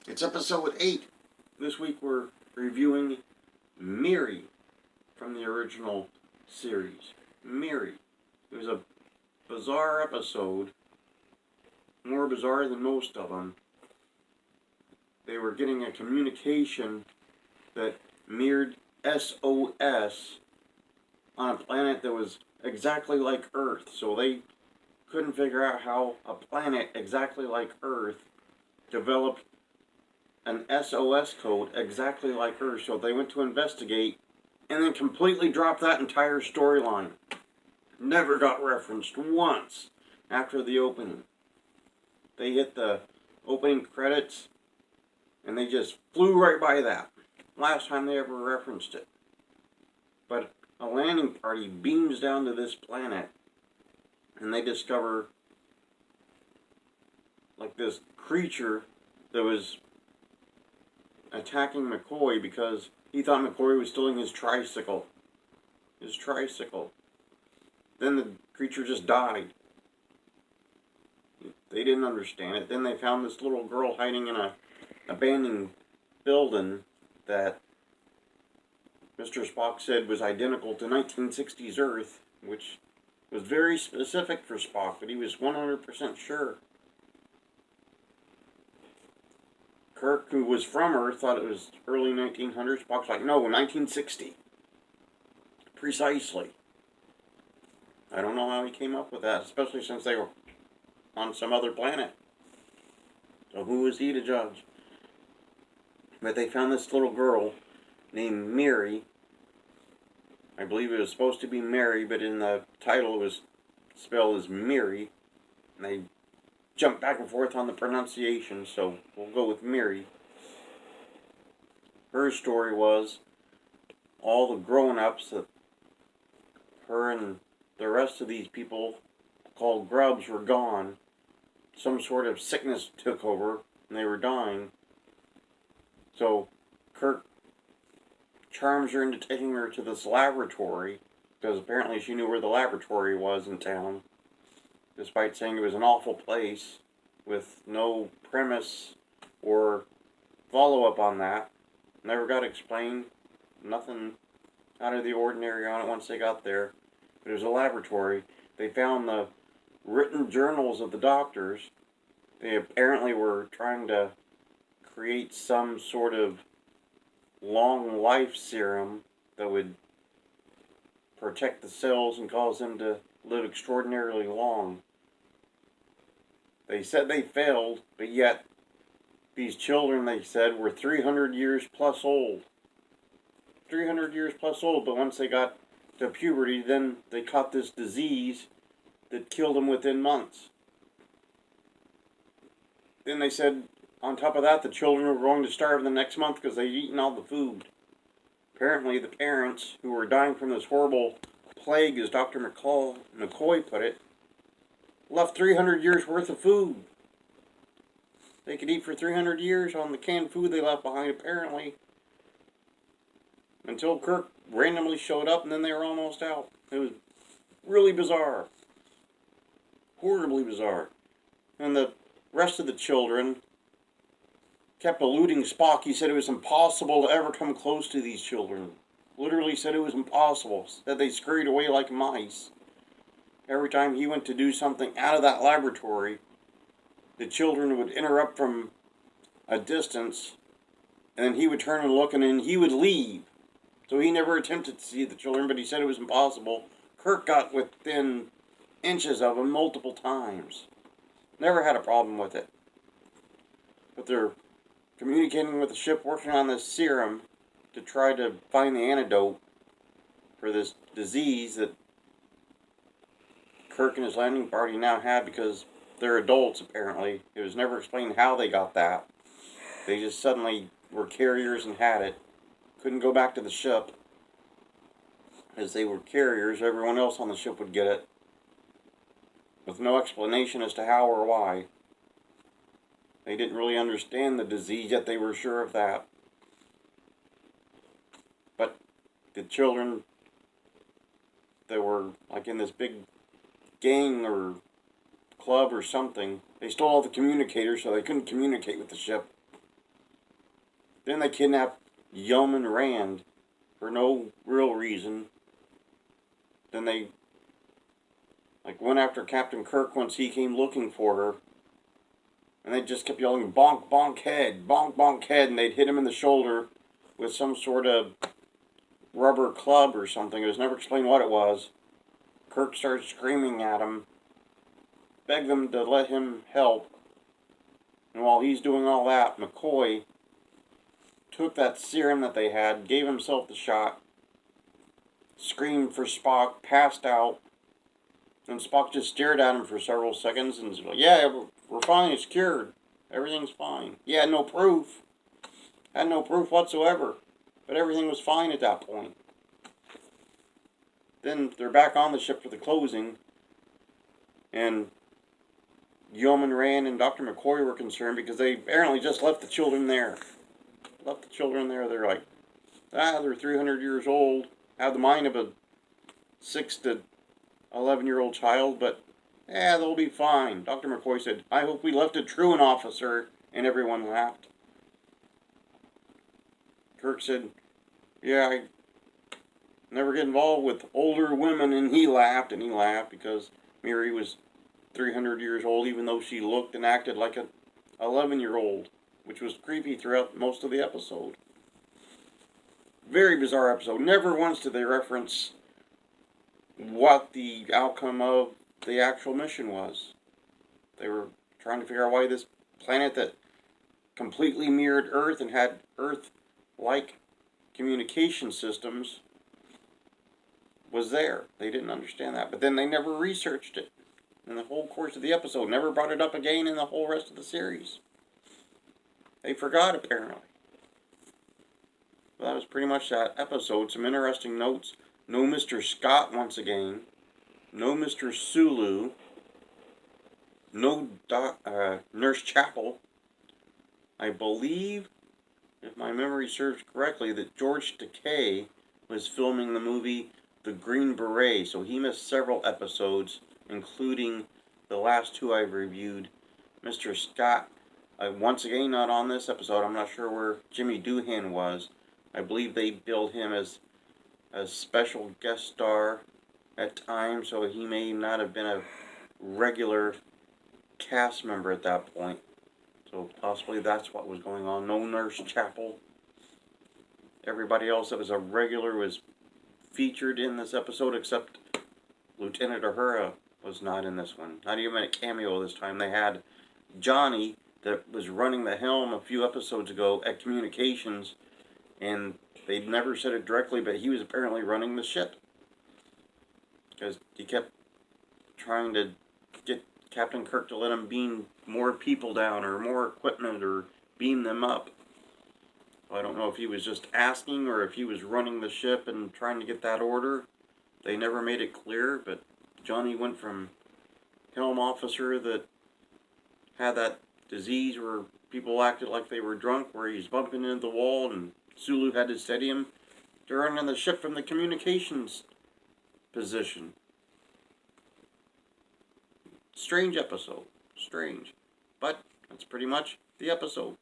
It's episode 8. This week we're reviewing Miri from the original series. Miri. It was a bizarre episode, more bizarre than most of them. They were getting a communication that mirrored SOS on a planet that was exactly like Earth. So they couldn't figure out how a planet exactly like Earth developed an SOS code exactly like Earth. So they went to investigate and then completely dropped that entire storyline. Never got referenced once after the opening. They hit the opening credits and they just flew right by that. Last time they ever referenced it. But a landing party beams down to this planet and they discover like this creature that was attacking McCoy because he thought McCoy was stealing his tricycle. Then the creature just died. They didn't understand it. Then they found this little girl hiding in an abandoned building that Mr. Spock said was identical to 1960s Earth, which was very specific for Spock, but he was 100% sure. Kirk, who was from Earth, thought it was early 1900s. Spock's like, no, 1960. Precisely. I don't know how he came up with that, especially since they were on some other planet. So who is he to judge? But they found this little girl named Miri. I believe it was supposed to be Mary, but in the title it was spelled as Miri. And they jumped back and forth on the pronunciation, so we'll go with Miri. Her story was all the grown-ups that her and the rest of these people called grubs were gone. Some sort of sickness took over and they were dying. So Kirk charms her into taking her to this laboratory because apparently she knew where the laboratory was in town, despite saying it was an awful place with no premise or follow-up on that. Never got explained. Nothing out of the ordinary on it once they got there. But it was a laboratory. They found the written journals of the doctors. They apparently were trying to create some sort of long life serum that would protect the cells and cause them to live extraordinarily long. They said they failed, but yet these children, they said, were 300 years plus old. 300 years plus old, but once they got to puberty, then they caught this disease that killed them within months. Then they said, on top of that, the children were going to starve the next month because they'd eaten all the food. Apparently, the parents, who were dying from this horrible plague, as Dr. McCoy put it, left 300 years worth of food. They could eat for 300 years on the canned food they left behind, apparently. Until Kirk randomly showed up and then they were almost out. It was really bizarre. Horribly bizarre. And the rest of the children kept eluding Spock. He said it was impossible to ever come close to these children. Literally said it was impossible. Said they scurried away like mice. Every time he went to do something out of that laboratory, the children would interrupt from a distance, and then he would turn and look, and then he would leave. So he never attempted to see the children, but he said it was impossible. Kirk got within inches of them multiple times. Never had a problem with it. But they're communicating with the ship, working on this serum to try to find the antidote for this disease that Kirk and his landing party now have because they're adults, apparently. It was never explained how they got that. They just suddenly were carriers and had it. Couldn't go back to the ship. As they were carriers, everyone else on the ship would get it. With no explanation as to how or why. They didn't really understand the disease, yet they were sure of that. But the children that were like in this big gang or club or something, they stole all the communicators so they couldn't communicate with the ship. Then they kidnapped Yeoman Rand for no real reason. Then they went after Captain Kirk once he came looking for her. And they just kept yelling, bonk, bonk head, and they'd hit him in the shoulder with some sort of rubber club or something. It was never explained what it was. Kirk started screaming at him, begged them to let him help. And while he's doing all that, McCoy took that serum that they had, gave himself the shot, screamed for Spock, passed out, and Spock just stared at him for several seconds and was like, yeah, we're fine, it's cured. Everything's fine. He had no proof. Had no proof whatsoever. But everything was fine at that point. Then they're back on the ship for the closing, and Yeoman Rand and Dr. McCoy were concerned because they apparently just left the children there. They're like, they're 300 years old, have the mind of a 6 to 11-year-old child, but they'll be fine. Dr. McCoy said, I hope we left a truant officer, and everyone laughed. Kirk said, yeah, I never get involved with older women, and he laughed because Miri was 300 years old, even though she looked and acted like an 11-year-old, which was creepy throughout most of the episode. Very bizarre episode. Never once did they reference what the outcome of the actual mission was. They were trying to figure out why this planet that completely mirrored Earth and had Earth-like communication systems was there. They didn't understand that. But then they never researched it in the whole course of the episode. Never brought it up again in the whole rest of the series. They forgot, apparently. Well, that was pretty much that episode. Some interesting notes. No Mr. Scott once again. No Mr. Sulu. No Nurse Chapel. I believe, if my memory serves correctly, that George Takei was filming the movie The Green Beret, so he missed several episodes, including the last two I've reviewed. Mr. Scott, once again not on this episode. I'm not sure where Jimmy Doohan was. I believe they billed him as a special guest star at times, so he may not have been a regular cast member at that point. So possibly that's what was going on. No Nurse Chapel. Everybody else that was a regular was featured in this episode, except Lieutenant Uhura was not in this one. Not even a cameo this time. They had Johnny, that was running the helm a few episodes ago at Communications, and they never said it directly, but he was apparently running the ship. Because he kept trying to get Captain Kirk to let him beam more people down, or more equipment, or beam them up. I don't know if he was just asking, or if he was running the ship and trying to get that order. They never made it clear, but Johnny went from helm officer that had that disease where people acted like they were drunk, where he's bumping into the wall and Sulu had to steady him, to running the ship from the communications position. Strange episode. Strange. But that's pretty much the episode.